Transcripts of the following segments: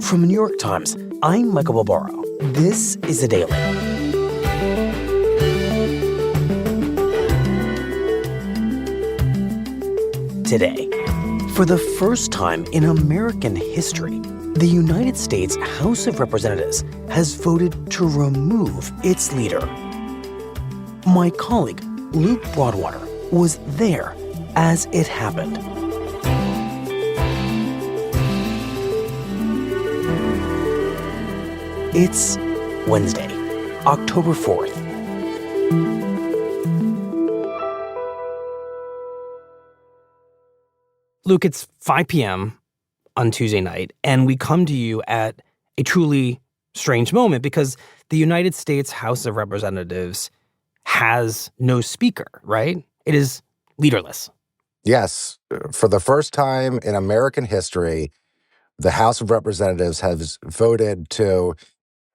From the New York Times, I'm Michael Barbaro. This is The Daily. Today, for the first time in American history, the United States House of Representatives has voted to remove its leader. My colleague, Luke Broadwater, was there as it happened. It's Wednesday, October 4th. Luke, it's 5 p.m. on Tuesday night, and we come to you at a truly strange moment because the United States House of Representatives has no speaker, right? It is leaderless. Yes. For the first time in American history, the House of Representatives has voted to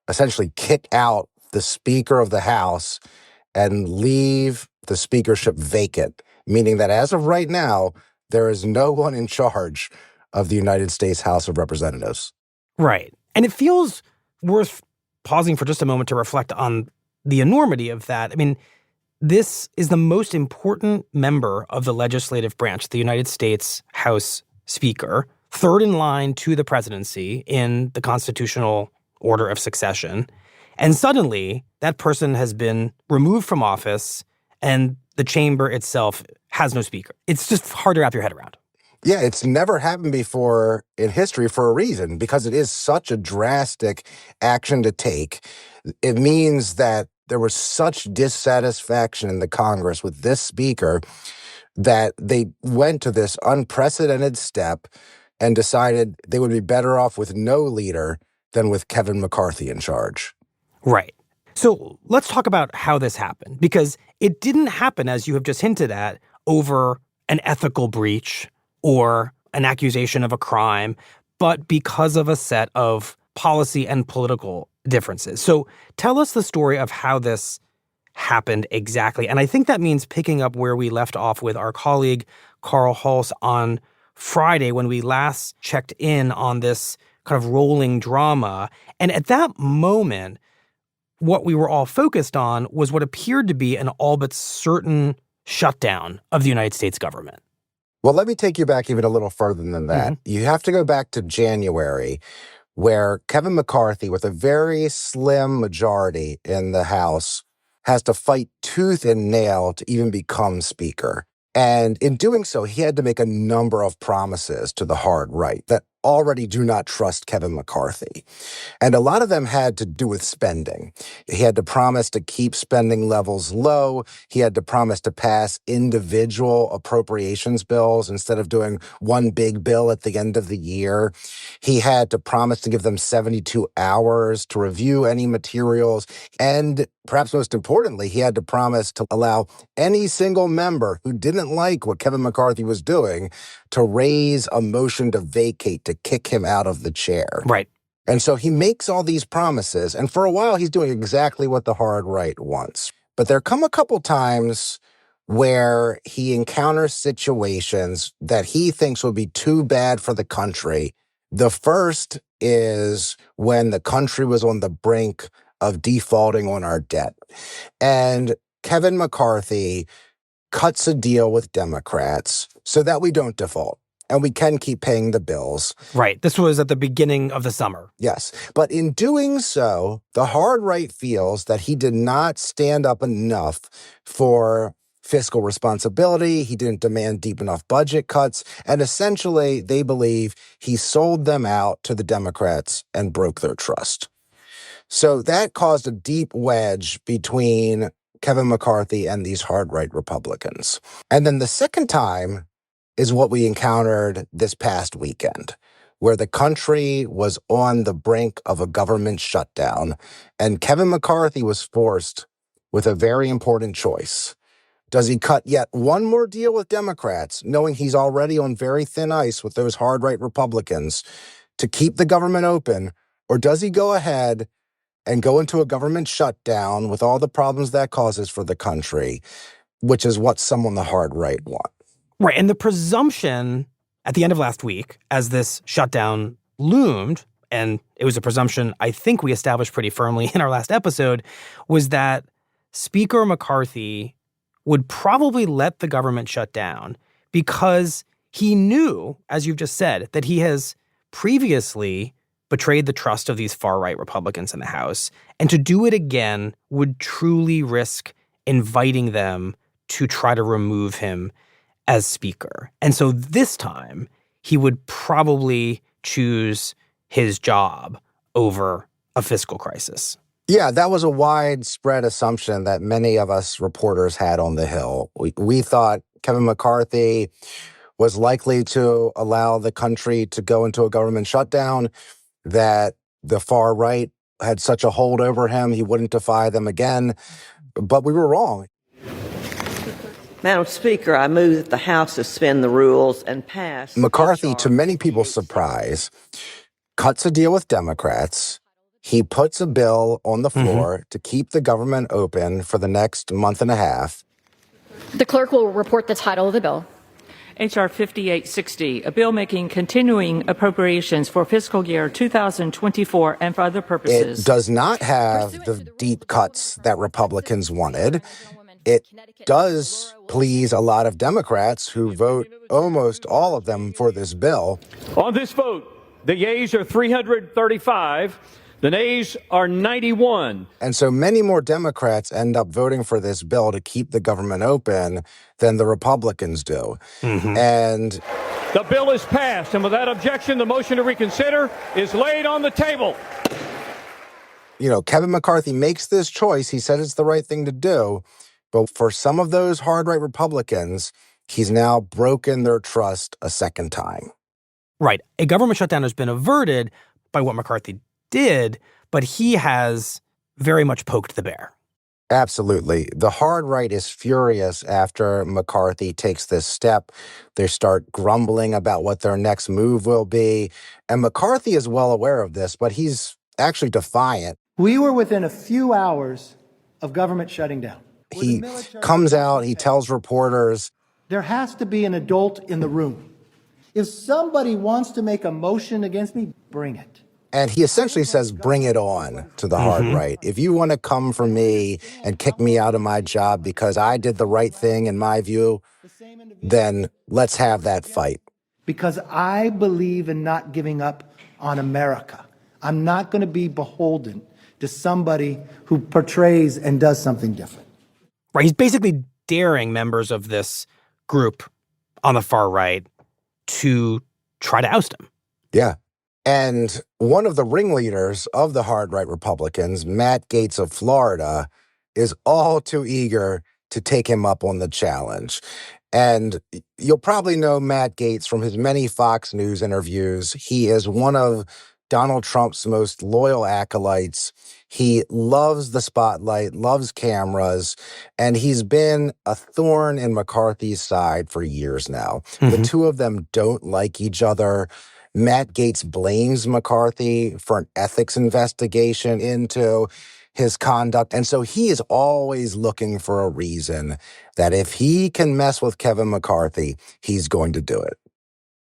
essentially kick out the Speaker of the House and leave the speakership vacant, meaning that as of right now, there is no one in charge of the United States House of Representatives. Right. And it feels worth pausing for just a moment to reflect on the enormity of that. I mean, this is the most important member of the legislative branch, the United States House Speaker, third in line to the presidency in the constitutional order of succession. And suddenly, that person has been removed from office and the chamber itself has no speaker. It's just hard to wrap your head around. Yeah, it's never happened before in history for a reason, because it is such a drastic action to take. It means that there was such dissatisfaction in the Congress with this speaker that they went to this unprecedented step and decided they would be better off with no leader than with Kevin McCarthy in charge. Right. So let's talk about how this happened, because it didn't happen, as you have just hinted at, over an ethical breach or an accusation of a crime, but because of a set of policy and political differences. So tell us the story of how this happened exactly. And I think that means picking up where we left off with our colleague Carl Hulse on Friday when we last checked in on this kind of rolling drama. And at that moment, what we were all focused on was what appeared to be an all but certain shutdown of the United States government. Well, let me take you back even a little further than that. Mm-hmm. You have to go back to January, where Kevin McCarthy, with a very slim majority in the House, has to fight tooth and nail to even become Speaker. And in doing so, he had to make a number of promises to the hard right that already do not trust Kevin McCarthy. And a lot of them had to do with spending. He had to promise to keep spending levels low. He had to promise to pass individual appropriations bills instead of doing one big bill at the end of the year. He had to promise to give them 72 hours to review any materials. And perhaps most importantly, he had to promise to allow any single member who didn't like what Kevin McCarthy was doing to raise a motion to vacate, to kick him out of the chair. Right. And so he makes all these promises, and for a while he's doing exactly what the hard right wants. But there come a couple times where he encounters situations that he thinks will be too bad for the country. The first is when the country was on the brink of defaulting on our debt. And Kevin McCarthy cuts a deal with Democrats so that we don't default and we can keep paying the bills. Right. This was at the beginning of the summer. Yes. But in doing so, the hard right feels that he did not stand up enough for fiscal responsibility. He didn't demand deep enough budget cuts. And essentially, they believe he sold them out to the Democrats and broke their trust. So that caused a deep wedge between Kevin McCarthy and these hard right Republicans. And then the second time is what we encountered this past weekend, where the country was on the brink of a government shutdown, and Kevin McCarthy was forced with a very important choice. Does he cut yet one more deal with Democrats, knowing he's already on very thin ice with those hard right Republicans, to keep the government open, or does he go ahead and go into a government shutdown with all the problems that causes for the country, which is what some on the hard right want? Right. And the presumption at the end of last week, as this shutdown loomed, and it was a presumption I think we established pretty firmly in our last episode, was that Speaker McCarthy would probably let the government shut down because he knew, as you've just said, that he has previously betrayed the trust of these far-right Republicans in the House, and to do it again would truly risk inviting them to try to remove him as Speaker. And so this time, he would probably choose his job over a fiscal crisis. Yeah, that was a widespread assumption that many of us reporters had on the Hill. We thought Kevin McCarthy was likely to allow the country to go into a government shutdown, that the far right had such a hold over him, he wouldn't defy them again. But we were wrong. Madam Speaker, I move that the House suspend the rules and pass. McCarthy, to many people's surprise, cuts a deal with Democrats. He puts a bill on the floor to keep the government open for the next month and a half. The clerk will report the title of the bill. H.R. 5860, a bill making continuing appropriations for fiscal year 2024 and for other purposes. It does not have the deep cuts that Republicans wanted. It does please a lot of Democrats who vote, almost all of them, for this bill. On this vote, the yeas are 335, the nays are 91. And so many more Democrats end up voting for this bill to keep the government open than the Republicans do. And the bill is passed, and without objection, the motion to reconsider is laid on the table. You know, Kevin McCarthy makes this choice. He said it's the right thing to do. But for some of those hard-right Republicans, he's now broken their trust a second time. Right. A government shutdown has been averted by what McCarthy did, but he has very much poked the bear. Absolutely. The hard right is furious after McCarthy takes this step. They start grumbling about what their next move will be. And McCarthy is well aware of this, but he's actually defiant. We were within a few hours of government shutting down. He comes out, he tells reporters, there has to be an adult in the room. If somebody wants to make a motion against me, bring it. and he essentially says, bring it on to the hard right. If you want to come for me and kick me out of my job because I did the right thing in my view, then let's have that fight. Because I believe in not giving up on America. I'm not going to be beholden to somebody who portrays and does something different. Right. He's basically daring members of this group on the far right to try to oust him. Yeah. And one of the ringleaders of the hard right Republicans, Matt Gaetz of Florida, is all too eager to take him up on the challenge. And you'll probably know Matt Gaetz from his many Fox News interviews. He is one of Donald Trump's most loyal acolytes. He loves the spotlight, loves cameras, and he's been a thorn in McCarthy's side for years now. The two of them don't like each other. Matt Gaetz blames McCarthy for an ethics investigation into his conduct. And so he is always looking for a reason that if he can mess with Kevin McCarthy, he's going to do it.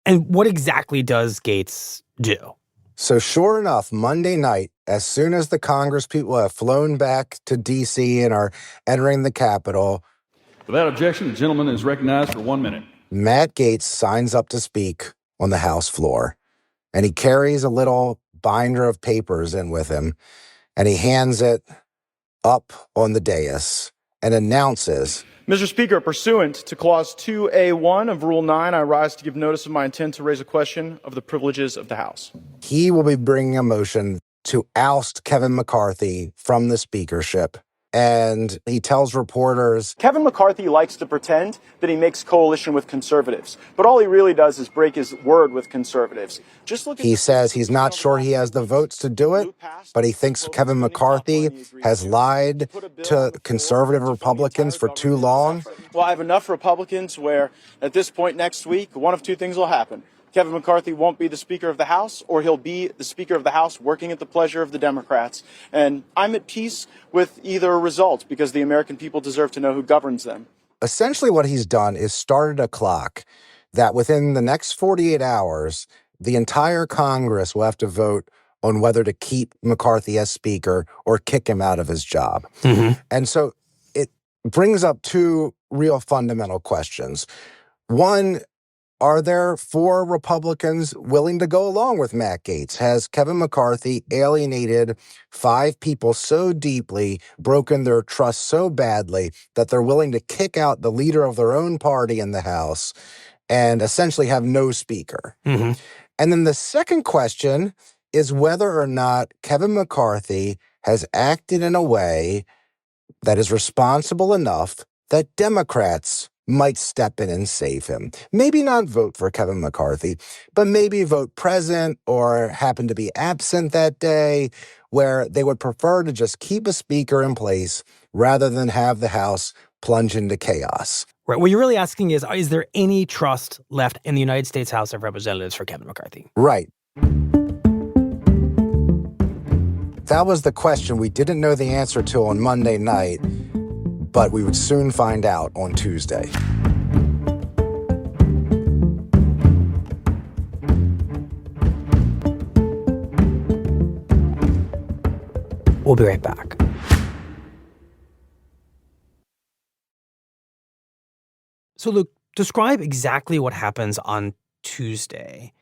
And what exactly does Gaetz do? So sure enough, Monday night, as soon as the Congress people have flown back to D.C. and are entering the Capitol, without objection, the gentleman is recognized for 1 minute. Matt Gaetz signs up to speak on the House floor, and he carries a little binder of papers in with him, and he hands it up on the dais and announces, Mr. Speaker, pursuant to Clause 2A1 of Rule 9, I rise to give notice of my intent to raise a question of the privileges of the House. He will be bringing a motion to oust Kevin McCarthy from the speakership. And he tells reporters, Kevin McCarthy likes to pretend that he makes coalition with conservatives, but all he really does is break his word with conservatives. He says he's not sure he has the votes to do it, but he thinks Kevin McCarthy has lied to conservative Republicans for too long. Well, I have enough Republicans where at this point next week, one of two things will happen. Kevin McCarthy won't be the Speaker of the House, or he'll be the Speaker of the House working at the pleasure of the Democrats. And I'm at peace with either result because the American people deserve to know who governs them. Essentially what he's done is started a clock that within the next 48 hours, the entire Congress will have to vote on whether to keep McCarthy as Speaker or kick him out of his job. And so it brings up two real fundamental questions. One, are there 4 Republicans willing to go along with Matt Gaetz? Has Kevin McCarthy alienated 5 people so deeply, broken their trust so badly, that they're willing to kick out the leader of their own party in the House and essentially have no Speaker? And then the second question is whether or not Kevin McCarthy has acted in a way that is responsible enough that Democrats might step in and save him. Maybe not vote for Kevin McCarthy, but maybe vote present or happen to be absent that day, where they would prefer to just keep a Speaker in place rather than have the House plunge into chaos. Right. What you're really asking is there any trust left in the United States House of Representatives for Kevin McCarthy? Right. That was the question we didn't know the answer to on Monday night, but we would soon find out on Tuesday. We'll be right back. So, Luke, describe exactly what happens on Tuesday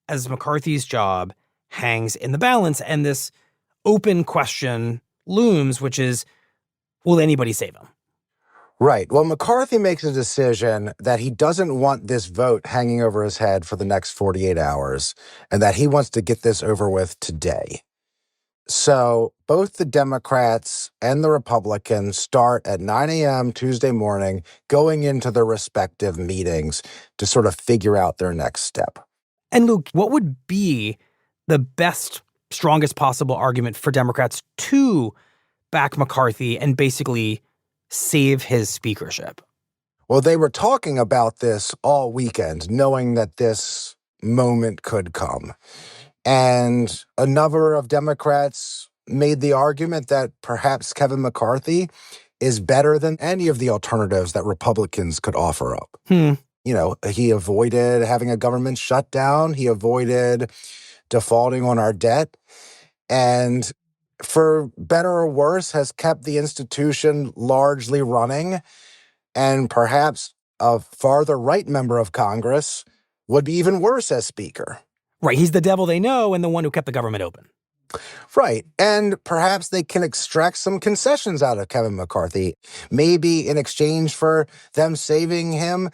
as McCarthy's job hangs in the balance and this open question looms, which is, will anybody save him? Right. Well, McCarthy makes a decision that he doesn't want this vote hanging over his head for the next 48 hours, and that he wants to get this over with today. So both the Democrats and the Republicans start at 9 a.m. Tuesday morning, going into their respective meetings to sort of figure out their next step. And Luke, what would be the best, strongest possible argument for Democrats to back McCarthy and basically save his speakership? Well, they were talking about this all weekend, knowing that this moment could come. And a number of Democrats made the argument that perhaps Kevin McCarthy is better than any of the alternatives that Republicans could offer up. You know, he avoided having a government shutdown. He avoided defaulting on our debt. And for better or worse, has kept the institution largely running. And perhaps a farther right member of Congress would be even worse as Speaker. Right. He's the devil they know and the one who kept the government open. Right. And perhaps they can extract some concessions out of Kevin McCarthy. Maybe in exchange for them saving him,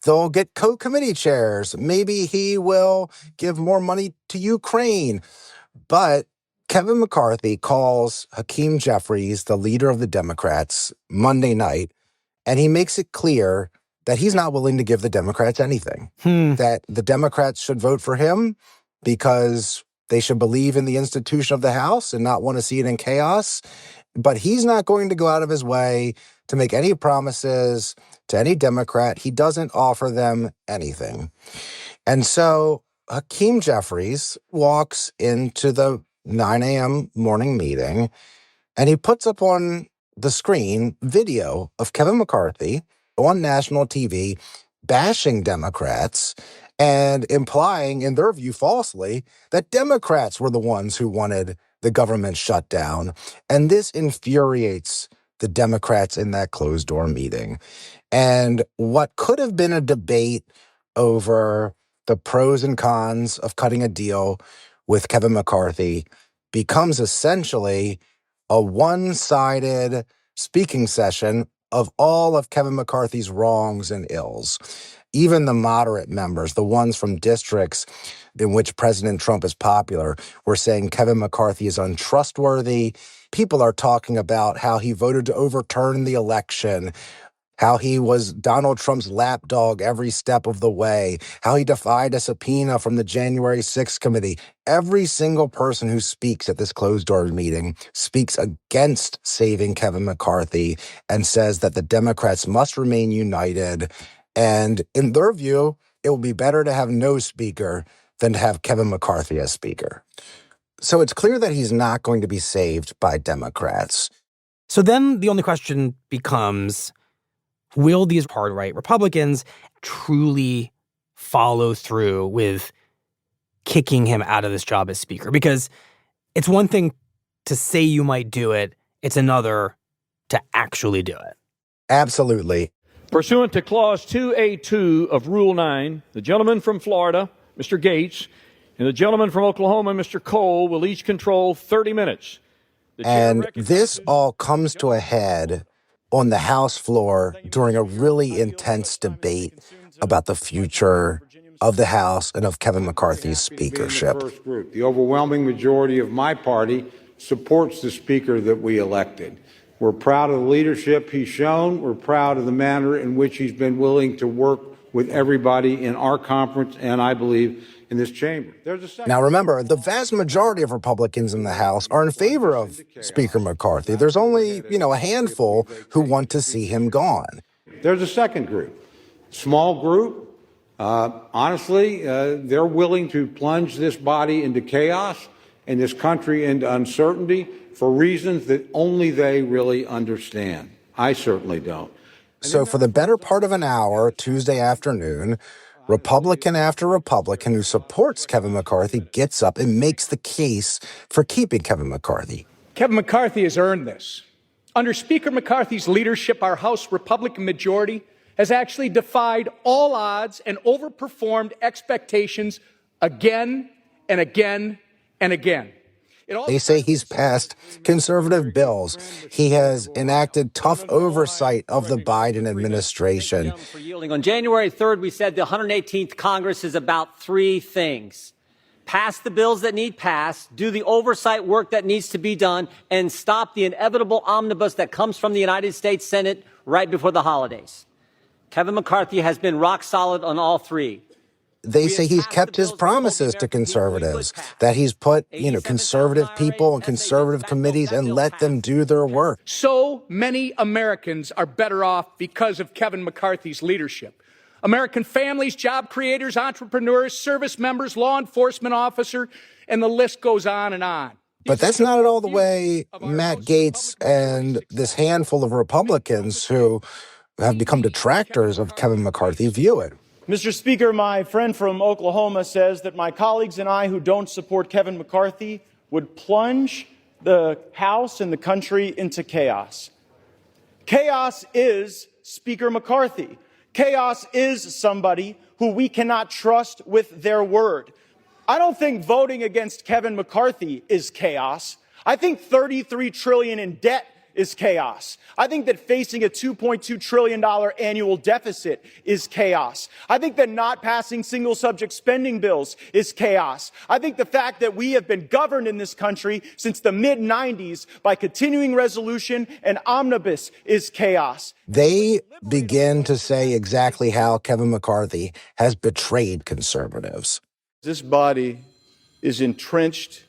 they'll get co-committee chairs. Maybe he will give more money to Ukraine. But Kevin McCarthy calls Hakeem Jeffries, the leader of the Democrats, Monday night, and he makes it clear that he's not willing to give the Democrats anything. That the Democrats should vote for him because they should believe in the institution of the House and not want to see it in chaos. But he's not going to go out of his way to make any promises to any Democrat. He doesn't offer them anything. And so Hakeem Jeffries walks into the 9 a.m. morning meeting, and he puts up on the screen video of Kevin McCarthy on national TV bashing Democrats and implying, in their view falsely, that Democrats were the ones who wanted the government shut down. And this infuriates the Democrats in that closed-door meeting. And what could have been a debate over the pros and cons of cutting a deal with Kevin McCarthy becomes essentially a one-sided speaking session of all of Kevin McCarthy's wrongs and ills. Even the moderate members, the ones from districts in which President Trump is popular, were saying Kevin McCarthy is untrustworthy. People are talking about how he voted to overturn the election, how he was Donald Trump's lapdog every step of the way, how he defied a subpoena from the January 6th committee. Every single person who speaks at this closed-door meeting speaks against saving Kevin McCarthy and says that the Democrats must remain united. And in their view, it will be better to have no speaker than to have Kevin McCarthy as speaker. So it's clear that he's not going to be saved by Democrats. So then the only question becomes, will these hard-right Republicans truly follow through with kicking him out of this job as speaker? Because It's one thing to say you might do it. It's another to actually do it. Absolutely. Pursuant to Clause 2A2 of Rule 9, the gentleman from Florida, Mr. Gates, and the gentleman from Oklahoma, Mr. Cole, will each control 30 minutes. And this all comes to a head on the House floor during a really intense debate about the future of the House and of Kevin McCarthy's speakership. The overwhelming majority of my party supports the speaker that we elected. We're proud of the leadership he's shown. We're proud of the manner in which he's been willing to work with everybody in our conference and, I believe, in this chamber. Now, remember, the vast majority of Republicans in the House are in favor of Speaker McCarthy. There's only, a handful who want to see him gone. There's a second group, small group. Honestly, they're willing to plunge this body into chaos and this country into uncertainty for reasons that only they really understand. I certainly don't. So for the better part of an hour, Tuesday afternoon, Republican after Republican who supports Kevin McCarthy gets up and makes the case for keeping Kevin McCarthy. Kevin McCarthy has earned this. Under Speaker McCarthy's leadership, our House Republican majority has actually defied all odds and overperformed expectations again and again and again. They say he's passed conservative bills. He has enacted tough oversight of the Biden administration. On January 3rd, we said the 118th Congress is about three things. Pass the bills that need passed, do the oversight work that needs to be done, and stop the inevitable omnibus that comes from the United States Senate right before the holidays. Kevin McCarthy has been rock solid on all three. They say he's kept his promises to conservatives, that he's put, conservative people in conservative committees and let them do their work. So many Americans are better off because of Kevin McCarthy's leadership. American families, job creators, entrepreneurs, service members, law enforcement officer, and the list goes on and on. But that's not at all the way Matt Gaetz and this handful of Republicans who have become detractors of Kevin McCarthy view it. Mr. Speaker, my friend from Oklahoma says that my colleagues and I who don't support Kevin McCarthy would plunge the House and the country into chaos. Chaos is Speaker McCarthy. Chaos is somebody who we cannot trust with their word. I don't think voting against Kevin McCarthy is chaos. I think $33 trillion in debt is chaos. I think that facing a $2.2 trillion annual deficit is chaos. I think that not passing single subject spending bills is chaos. I think the fact that we have been governed in this country since the mid-90s by continuing resolution and omnibus is chaos. They begin to say exactly how Kevin McCarthy has betrayed conservatives. This body is entrenched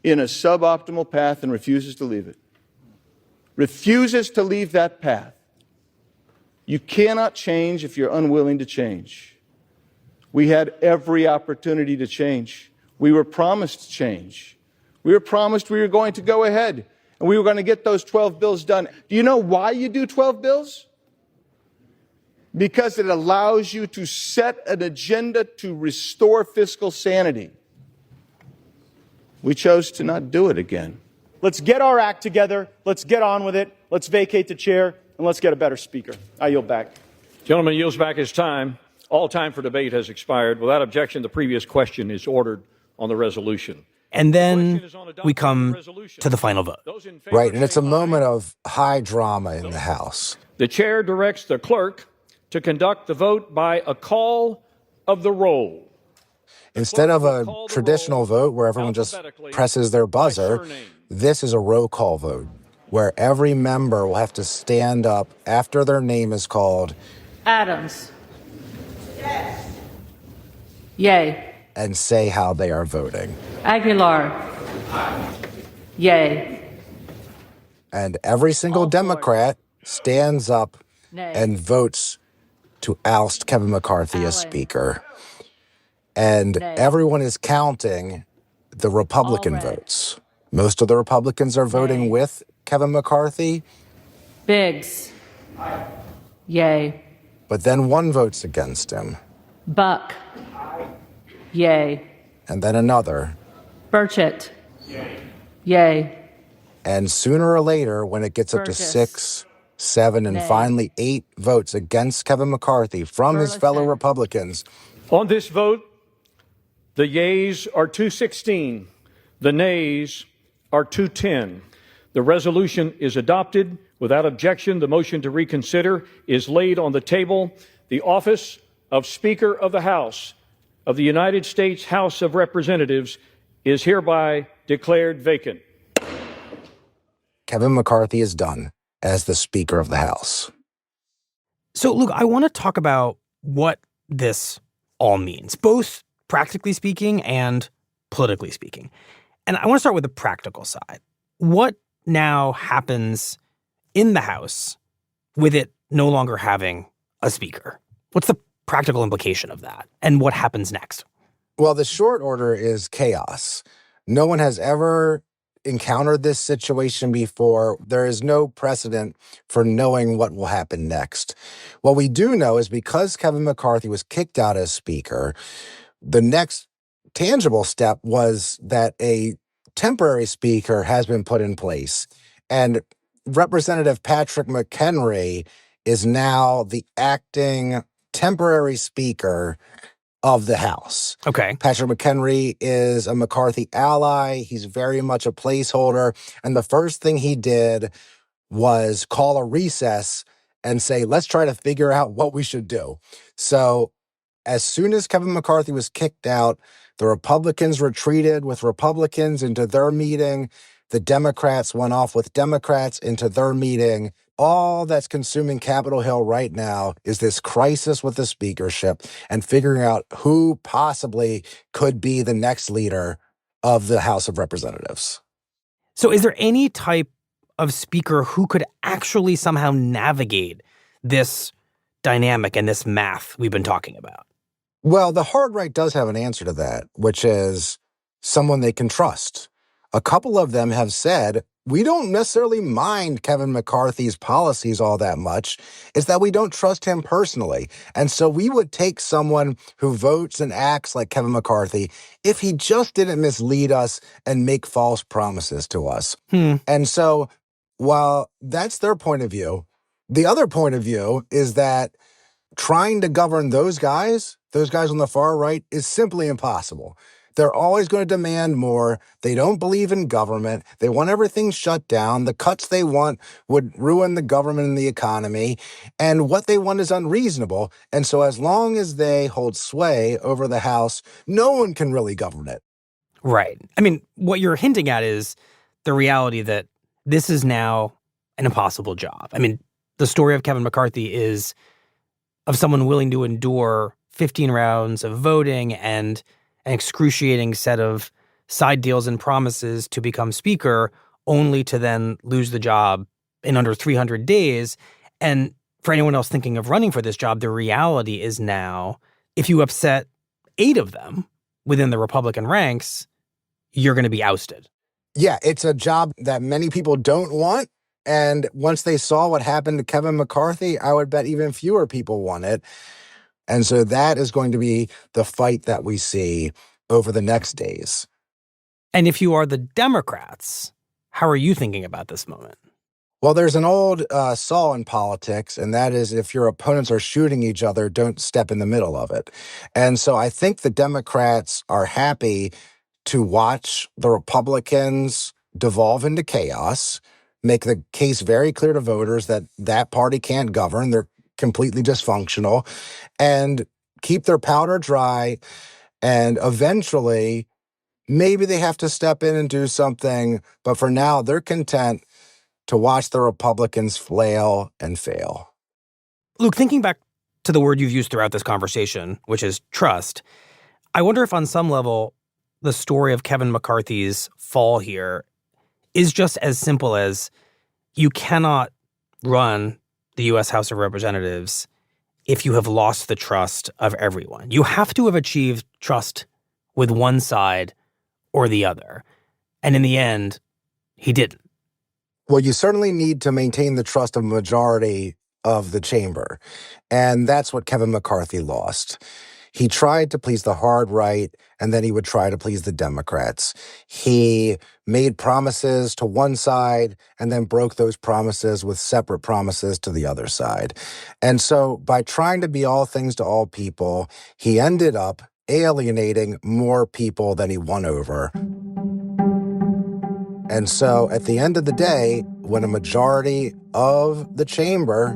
in a suboptimal path and refuses to leave it. Refuses to leave that path. You cannot change if you're unwilling to change. We had every opportunity to change. We were promised change. We were promised we were going to go ahead and we were going to get those 12 bills done. Do you know why you do 12 bills? Because it allows you to set an agenda to restore fiscal sanity. We chose to not do it again. Let's get our act together. Let's get on with it. Let's vacate the chair, and let's get a better speaker. I yield back. Gentleman yields back his time. All time for debate has expired. Without objection, the previous question is ordered on the resolution. And then we come to the final vote. Right, and it's a moment of high drama in the House. The chair directs the clerk to conduct the vote by a call of the roll. Instead of a traditional vote where everyone just presses their buzzer, this is a roll call vote where every member will have to stand up after their name is called. Adams. Yes. Yay. And say how they are voting. Aguilar. Yay. And every single Democrat stands up and votes to oust Kevin McCarthy as Speaker. And everyone is counting the Republican votes. Most of the Republicans are voting with Kevin McCarthy. Biggs. Yay. But then one votes against him. Buck. Yay. And then another. Burchett. Yay. And sooner or later, when it gets up to Burgess. 6, 7, and Nay. finally 8 votes against Kevin McCarthy from his fellow Burleson. Republicans. On this vote, the yeas are 216. The nays are 210. The resolution is adopted. Without objection, the motion to reconsider is laid on the table. The office of Speaker of the House of the United States House of Representatives is hereby declared vacant. Kevin McCarthy is done as the Speaker of the House. So, Luke, I want to talk about what this all means, both practically speaking and politically speaking. And I want to start with the practical side. What now happens in the House with it no longer having a speaker? What's the practical implication of that? And what happens next? Well, the short order is chaos. No one has ever encountered this situation before. There is no precedent for knowing what will happen next. What we do know is because Kevin McCarthy was kicked out as Speaker, the next tangible step was that a temporary Speaker has been put in place. And Representative Patrick McHenry is now the acting temporary Speaker of the House. Okay. Patrick McHenry is a McCarthy ally. He's very much a placeholder. And the first thing he did was call a recess and say, let's try to figure out what we should do. So as soon as Kevin McCarthy was kicked out, the Republicans retreated with Republicans into their meeting. The Democrats went off with Democrats into their meeting. All that's consuming Capitol Hill right now is this crisis with the speakership and figuring out who possibly could be the next leader of the House of Representatives. So is there any type of speaker who could actually somehow navigate this dynamic and this math we've been talking about? Well, the hard right does have an answer to that, which is someone they can trust. A couple of them have said, we don't necessarily mind Kevin McCarthy's policies all that much. It's that we don't trust him personally. And so we would take someone who votes and acts like Kevin McCarthy if he just didn't mislead us and make false promises to us. And so while that's their point of view, the other point of view is that trying to govern those guys on the far right, is simply impossible. They're always going to demand more. They don't believe in government. They want everything shut down. The cuts they want would ruin the government and the economy. And what they want is unreasonable. And so as long as they hold sway over the House, no one can really govern it. Right. I mean, what you're hinting at is the reality that this is now an impossible job. I mean, the story of Kevin McCarthy is of someone willing to endure 15 rounds of voting and an excruciating set of side deals and promises to become speaker, only to then lose the job in under 300 days. And for anyone else thinking of running for this job, the reality is now, if you upset 8 of them within the Republican ranks, you're going to be ousted. Yeah, it's a job that many people don't want. And once they saw what happened to Kevin McCarthy, I would bet even fewer people want it. And so that is going to be the fight that we see over the next days. And if you are the Democrats, how are you thinking about this moment? Well, there's an old saw in politics, and that is if your opponents are shooting each other, don't step in the middle of it. And so I think the Democrats are happy to watch the Republicans devolve into chaos, make the case very clear to voters that that party can't govern. They're completely dysfunctional, and keep their powder dry. And eventually, maybe they have to step in and do something. But for now, they're content to watch the Republicans flail and fail. Luke, thinking back to the word you've used throughout this conversation, which is trust, I wonder if on some level, the story of Kevin McCarthy's fall here is just as simple as you cannot run the U.S. House of Representatives if you have lost the trust of everyone. You have to have achieved trust with one side or the other. And in the end, he didn't. Well, you certainly need to maintain the trust of a majority of the chamber. And that's what Kevin McCarthy lost. He tried to please the hard right, and then he would try to please the Democrats. He made promises to one side and then broke those promises with separate promises to the other side. And so by trying to be all things to all people, he ended up alienating more people than he won over. And so at the end of the day, when a majority of the chamber,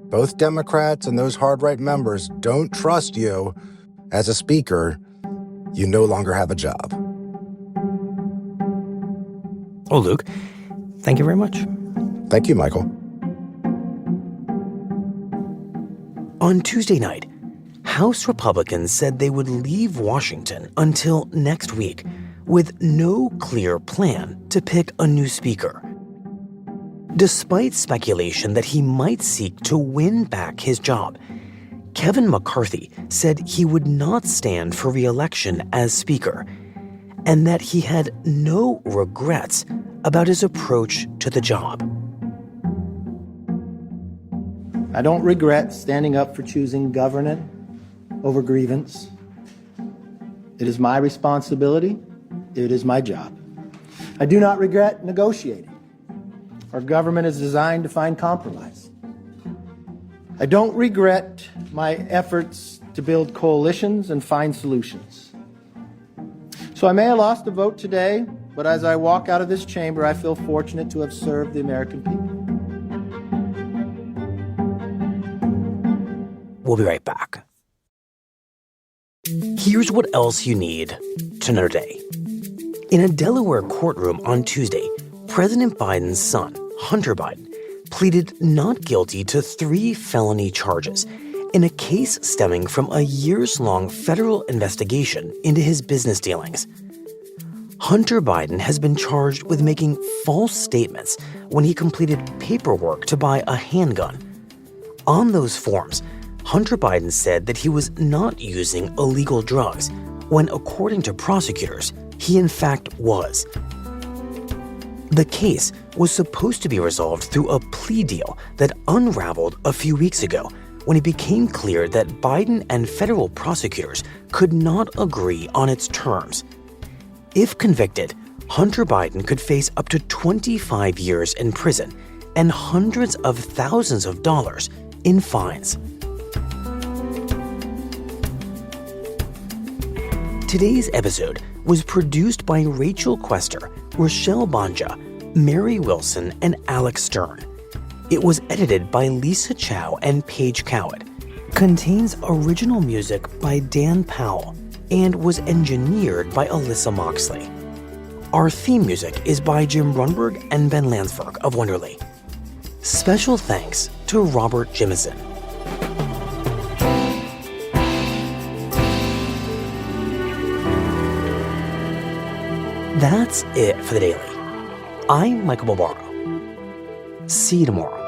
both Democrats and those hard right members, don't trust you as a speaker, you no longer have a job. Oh, Luke, thank you very much. Thank you, Michael. On Tuesday night, House Republicans said they would leave Washington until next week with no clear plan to pick a new speaker. Despite speculation that he might seek to win back his job, Kevin McCarthy said he would not stand for re-election as Speaker, and that he had no regrets about his approach to the job. I don't regret standing up for choosing governance over grievance. It is my responsibility. It is my job. I do not regret negotiating. Our government is designed to find compromise. I don't regret my efforts to build coalitions and find solutions. So I may have lost a vote today, but as I walk out of this chamber, I feel fortunate to have served the American people. We'll be right back. Here's what else you need to know today. In a Delaware courtroom on Tuesday, President Biden's son, Hunter Biden, pleaded not guilty to 3 felony charges in a case stemming from a years-long federal investigation into his business dealings. Hunter Biden has been charged with making false statements when he completed paperwork to buy a handgun. On those forms, Hunter Biden said that he was not using illegal drugs, when according to prosecutors, he in fact was. The case was supposed to be resolved through a plea deal that unraveled a few weeks ago when it became clear that Biden and federal prosecutors could not agree on its terms. If convicted, Hunter Biden could face up to 25 years in prison and hundreds of thousands of dollars in fines. Today's episode was produced by Rachel Quester, Rochelle Banja, Mary Wilson, and Alex Stern. It was edited by Lisa Chow and Paige Cowett, contains original music by Dan Powell, and was engineered by Alyssa Moxley. Our theme music is by Jim Runberg and Ben Landsberg of Wonderly. Special thanks to Robert Jimison. That's it for the Daily. I'm Michael Barbaro. See you tomorrow.